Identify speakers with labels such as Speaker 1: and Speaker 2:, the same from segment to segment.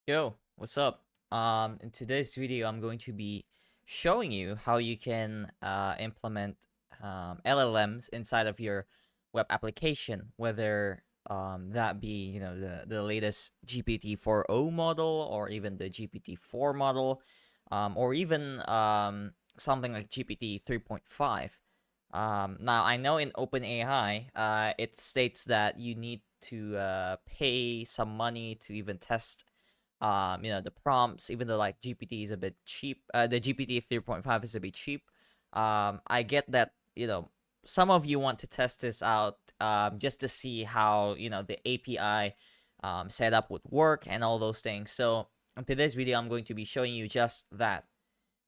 Speaker 1: Yo, what's up? In today's video, I'm going to be showing you how you can implement LLMs inside of your web application, whether that be the latest GPT-4o model or even the GPT-4 model, or even something like GPT 3.5. Now I know in OpenAI, it states that you need to pay some money to even test the prompts, even though like GPT is a bit cheap, the GPT 3.5 is a bit cheap. I get that, some of you want to test this out just to see how, the API setup would work and all those things. So in today's video, I'm going to be showing you just that.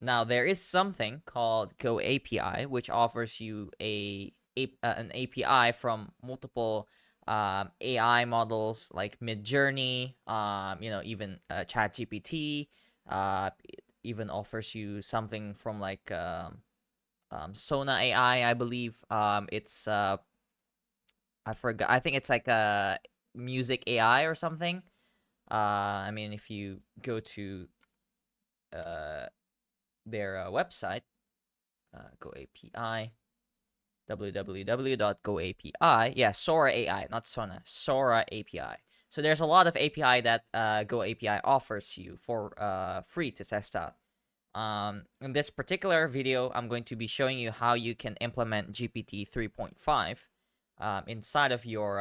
Speaker 1: Now, there is something called GoAPI, which offers you an API from multiple AI models like Midjourney, even ChatGPT. It even offers you something from like Sona AI, I believe. I forgot. I think it's like a music AI or something. If you go to uh, their website, GoAPI, www.goapi. Yeah, Sora AI, not Sona. Sora API. So there's a lot of API that GoAPI offers you for free to test out. In this particular video, I'm going to be showing you how you can implement GPT 3.5 inside of your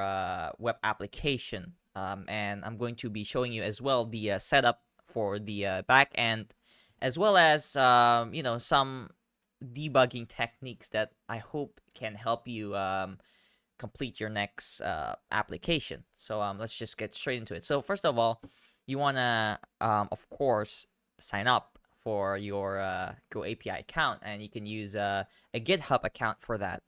Speaker 1: web application. And I'm going to be showing you as well the setup for the back end, as well as some debugging techniques that I hope can help you complete your next application. So let's just get straight into it. So first of all, you want to, of course, sign up for your GoAPI account, and you can use a GitHub account for that.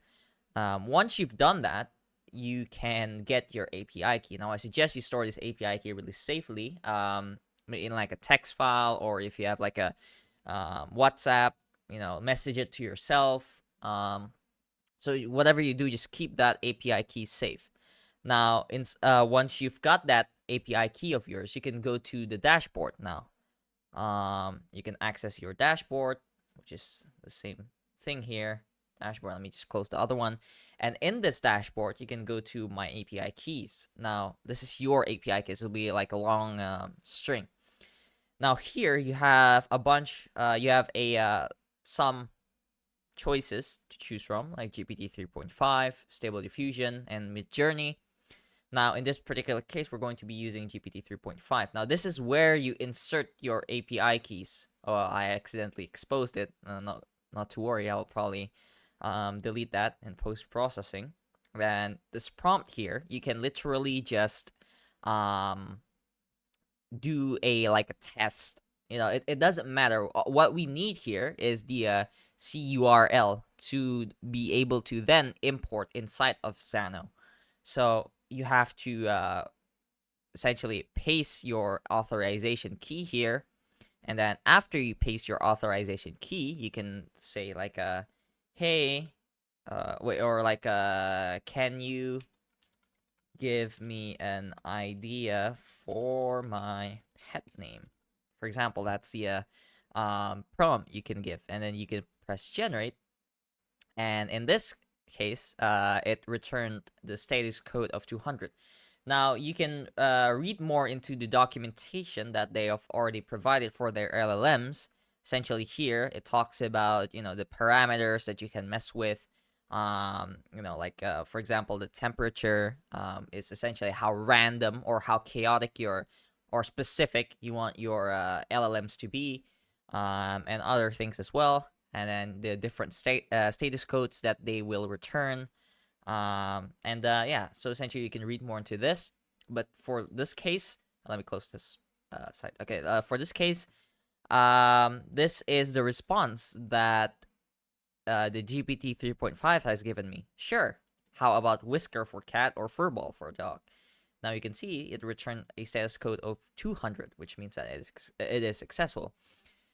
Speaker 1: Once you've done that, you can get your API key. Now, I suggest you store this API key really safely in like a text file, or if you have like a WhatsApp, message it to yourself. So whatever you do, just keep that API key safe. Now, once you've got that API key of yours, you can go to the dashboard now. You can access your dashboard, which is the same thing here. Dashboard, let me just close the other one. And in this dashboard, you can go to my API keys. Now, this is your API keys. It'll be like a long string. Now here you have a bunch, you have some choices to choose from, like GPT 3.5, Stable Diffusion, and Midjourney. Now, in this particular case, we're going to be using GPT 3.5. Now, this is where you insert your API keys. Oh, I accidentally exposed it. Not to worry, I'll probably delete that in post-processing. And this prompt here, you can literally just do a test. It doesn't matter. What we need here is the CURL to be able to then import inside of Xano. So you have to essentially paste your authorization key here, and then after you paste your authorization key, you can say like hey, wait, or like can you give me an idea for my pet name? For example, that's the prompt you can give, and then you can press generate. And in this case, it returned the status code of 200. Now you can read more into the documentation that they have already provided for their LLMs. Essentially, here it talks about the parameters that you can mess with. For example, the temperature is essentially how random or how chaotic or specific you want your LLMs to be, and other things as well. And then the different status codes that they will return. So essentially you can read more into this. But for this case, let me close this site. Okay, for this case, this is the response that the GPT 3.5 has given me. Sure. How about whisker for cat or furball for dog? Now you can see it returned a status code of 200, which means that it is successful.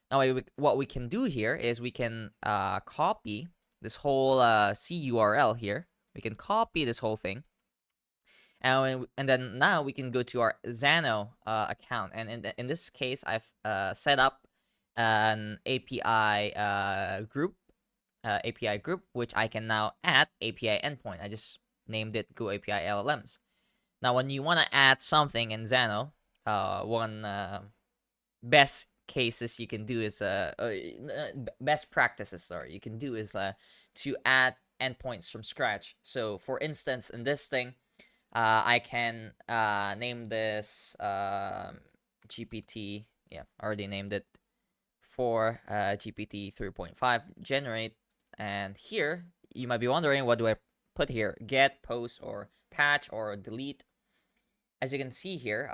Speaker 1: Now what we can do here is we can copy this whole CURL here. We can copy this whole thing, And then now we can go to our Xano account, and in this case, I've set up an API group, which I can now add API endpoint. I just named it GoAPI LLMs. Now, when you want to add something in Xano, one best cases you can do is best practices, sorry, you can do is to add endpoints from scratch. So, for instance, in this thing, I can name this GPT. Yeah, already named it for GPT 3.5 generate. And here, you might be wondering, what do I put here? Get, post, or patch, or delete. As you can see here,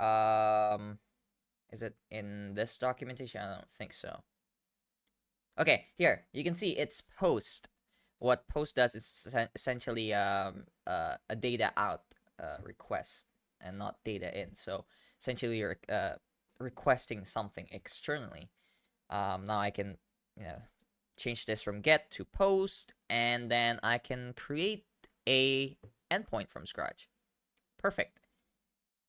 Speaker 1: is it in this documentation? I don't think so. Okay, here, you can see it's post. What post does is essentially a data out request and not data in. So essentially, you're requesting something externally. Now I can, change this from get to post, and then I can create a endpoint from scratch. Perfect.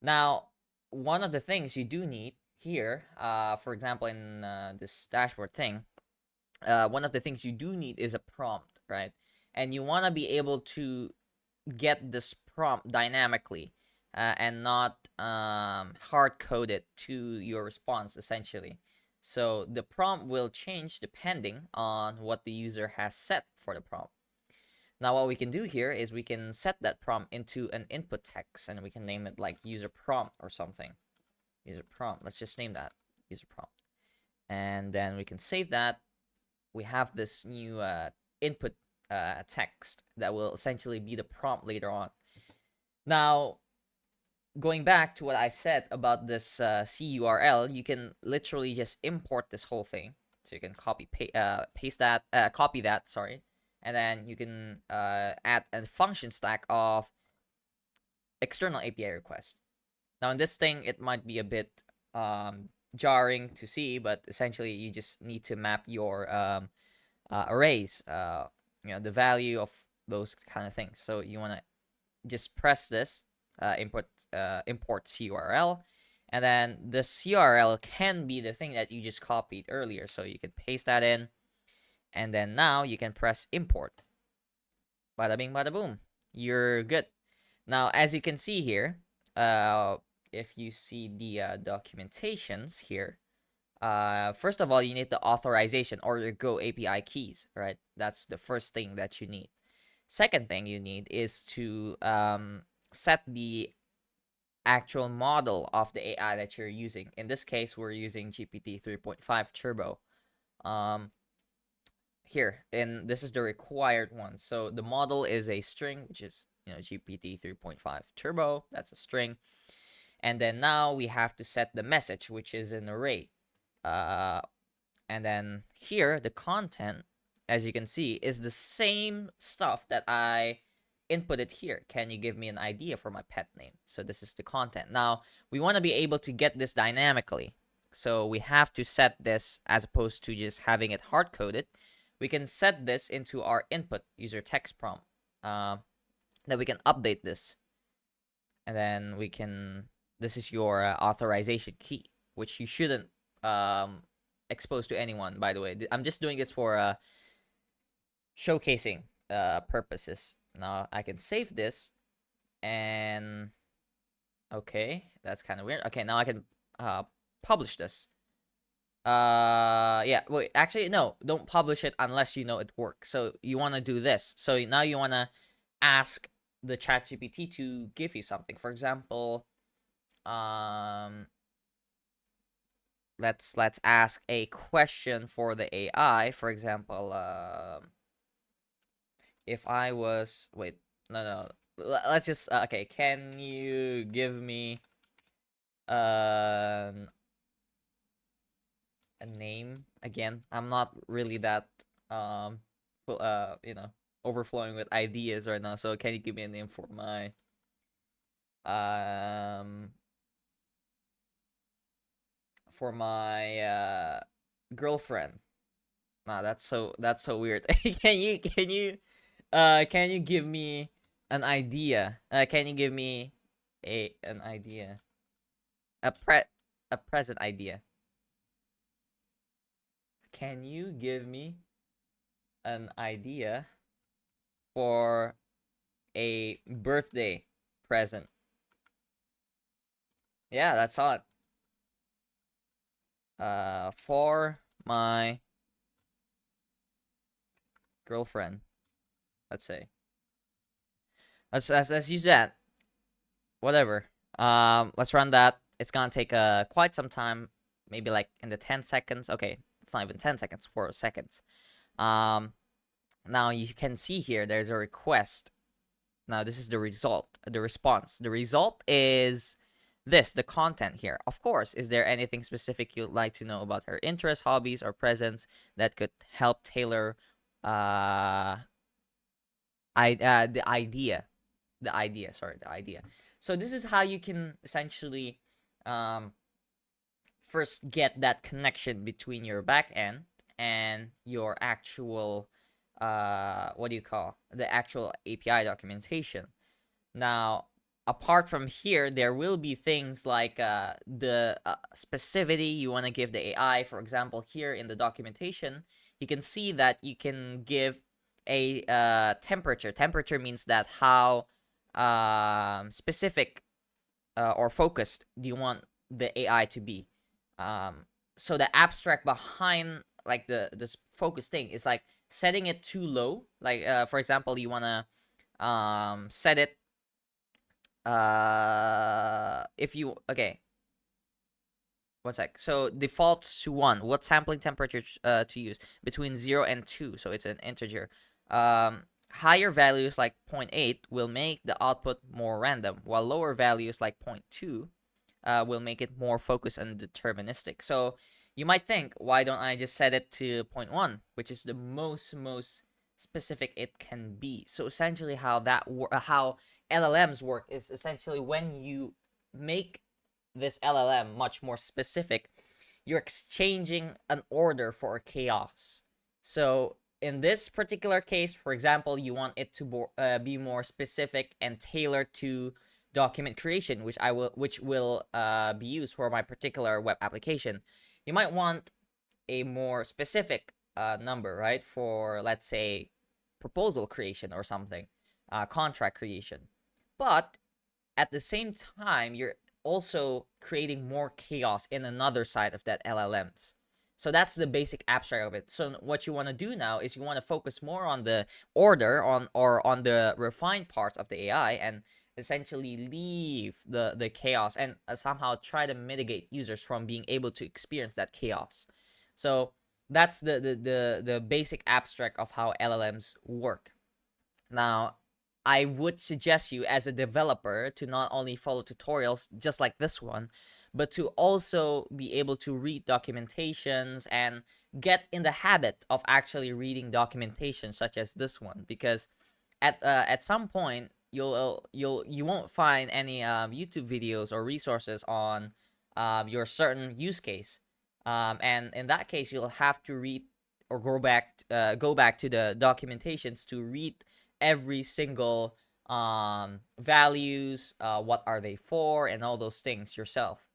Speaker 1: Now, one of the things you do need here, for example, in this dashboard thing, one of the things you do need is a prompt, right? And you want to be able to get this prompt dynamically and not hard code it to your response, essentially. So the prompt will change depending on what the user has set for the prompt. Now, what we can do here is we can set that prompt into an input text, and we can name it like user prompt or something. User prompt. Let's just name that user prompt. And then we can save that. We have this new input text that will essentially be the prompt later on. Now, going back to what I said about this CURL, you can literally just import this whole thing. So you can paste that, copy that, sorry. And then you can add a function stack of external API requests. Now, in this thing, it might be a bit jarring to see, but essentially, you just need to map your arrays, the value of those kind of things. So you want to just press this import CURL, and then the CURL can be the thing that you just copied earlier. So you can paste that in, and then now you can press import. Bada bing, bada boom. You're good. Now, as you can see here, if you see the documentations here, first of all, you need the authorization or your Go API keys, right? That's the first thing that you need. Second thing you need is to set the actual model of the AI that you're using. In this case, we're using GPT 3.5 Turbo. Here, and this is the required one. So the model is a string, which is GPT 3.5 Turbo. That's a string. And then now we have to set the message, which is an array. And then here, the content, as you can see, is the same stuff that I inputted here. Can you give me an idea for my pet name? So this is the content. Now, we want to be able to get this dynamically. So we have to set this, as opposed to just having it hard-coded, we can set this into our input user text prompt. Then we can update this. And then we can, this is your authorization key, which you shouldn't expose to anyone, by the way. I'm just doing this for showcasing purposes. Now I can save this, and okay, that's kind of weird. Okay, now I can publish this. Yeah, wait, actually, no, don't publish it unless you know it works. So you want to do this. So now you want to ask the ChatGPT to give you something. For example, let's ask a question for the AI. For example, if I was, wait, no, let's just okay. Can you give me a name again? I'm not really that overflowing with ideas right now. So can you give me a name for my girlfriend? Nah, that's so weird. Can you give me an idea? Can you give me an idea, a present idea. Can you give me an idea for a birthday present? Yeah, that's hot. For my girlfriend, let's say. Let's use that. Whatever. Let's run that. It's gonna take quite some time, maybe like in the 10 seconds. Okay, it's not even 10 seconds, 4 seconds. Now you can see here there's a request. Now this is the result, the response. The result is this, the content here. Of course, is there anything specific you'd like to know about her interests, hobbies, or presents that could help tailor the idea? The idea, sorry, the idea. So this is how you can essentially first get that connection between your backend and your actual what do you call the actual API documentation. Now, apart from here, there will be things like the specificity you want to give the AI. For example, here in the documentation, you can see that you can give a temperature. Temperature means that how specific or focused do you want the AI to be. So the abstract behind like this focus thing is like setting it too low. Like for example, you wanna set it if you okay. One sec. So defaults to 1. What sampling temperature to use? Between 0 and 2. So it's an integer. Higher values like 0.8 will make the output more random, while lower values like 0.2 will make it more focused and deterministic. So you might think, why don't I just set it to 0.1, which is the most specific it can be. So essentially how how LLMs work is essentially when you make this LLM much more specific, you're exchanging an order for a chaos. So in this particular case, for example, you want it to be more specific and tailored to document creation, which will be used for my particular web application. You might want a more specific number, right? For, let's say, proposal creation or something, contract creation. But at the same time, you're also creating more chaos in another side of that LLMs. So that's the basic abstract of it. So what you want to do now is you want to focus more on the order on the refined parts of the AI and essentially leave the chaos and somehow try to mitigate users from being able to experience that chaos. So that's the basic abstract of how LLMs work. Now, I would suggest you as a developer to not only follow tutorials just like this one, but to also be able to read documentations and get in the habit of actually reading documentation such as this one, because at some point you won't find any YouTube videos or resources on your certain use case, and in that case you'll have to read or go back to the documentations to read every single values, what are they for, and all those things yourself.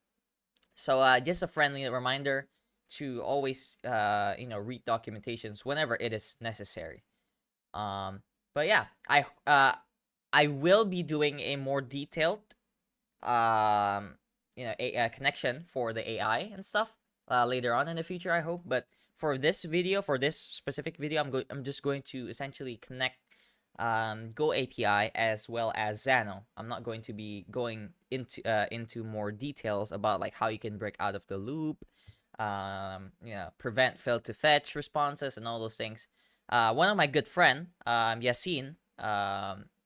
Speaker 1: So just a friendly reminder to always read documentations whenever it is necessary. But yeah, I will be doing a more detailed a connection for the AI and stuff later on in the future, I hope. But for this video, for this specific video, I'm just going to essentially connect GoAPI as well as Xano. I'm not going to be going into more details about like how you can break out of the loop, prevent fail to fetch responses and all those things. One of my good friend, Yasin,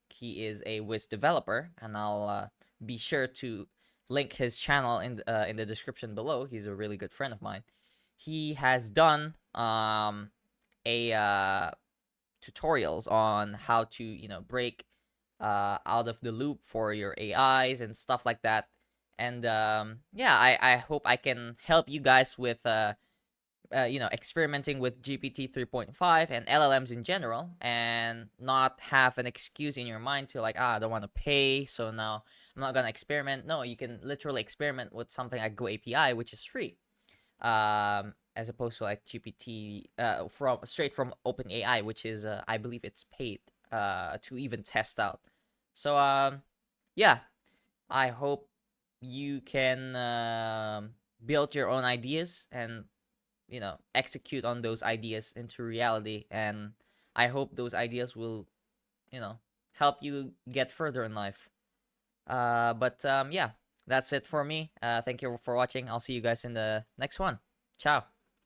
Speaker 1: he is a Wiz developer, and I'll be sure to link his channel in the description below. He's a really good friend of mine. He has done tutorials on how to break out of the loop for your AIs and stuff like that. And I hope I can help you guys with experimenting with GPT 3.5 and LLMs in general, and not have an excuse in your mind to like, I don't want to pay, so now I'm not gonna experiment. No, you can literally experiment with something like GoAPI, which is free, as opposed to like GPT, from straight from OpenAI, which is, I believe it's paid, to even test out. So yeah, I hope you can build your own ideas and execute on those ideas into reality, and I hope those ideas will help you get further in life. But yeah, that's it for me. Thank you for watching. I'll see you guys in the next one. Ciao.